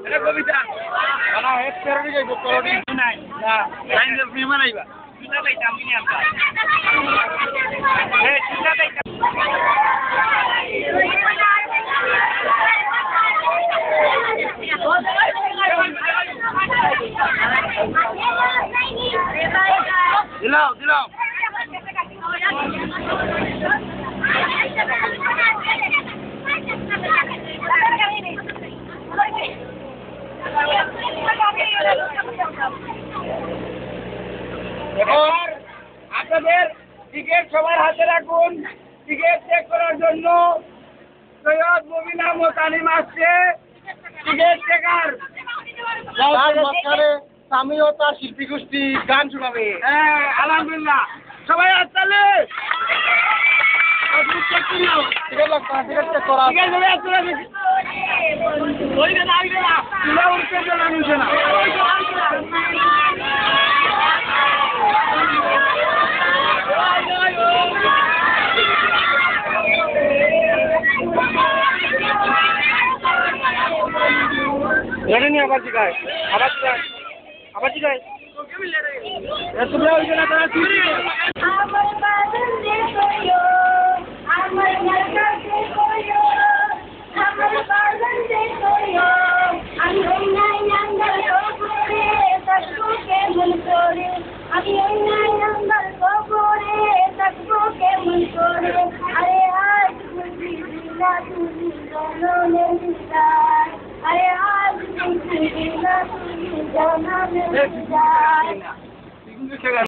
এটা কবিতা না এক প্যারোডি গাইব প্যারোডি নাই না লাইন দিয়ে ফিল্ম বানাইবা সুতা পাইতাম কিনে আমরা এই সুতা পাইতাম দিলাও এবার আপনাদের টিকিট সবার হাতে রাখুন। টিকিট চেক করার জন্য সৈয়দ মুবিনা মোতালিম আসছে। টিকিট চেকার স্বামী ও তার শিল্পী গোষ্ঠী গান শোনাবে। হ্যাঁ আলহামদুলিল্লাহ সবাই আসলে আবার জিগায় তোমরা ওই জন্য তারা আমি অন্যায় নাম্বার কবরে থাকবো কেমন করে আরে আজ বুঝি দিলা তুমি জনমের বিদায় আরে আজ বুঝি দিলা তুমি জনমের বিদায়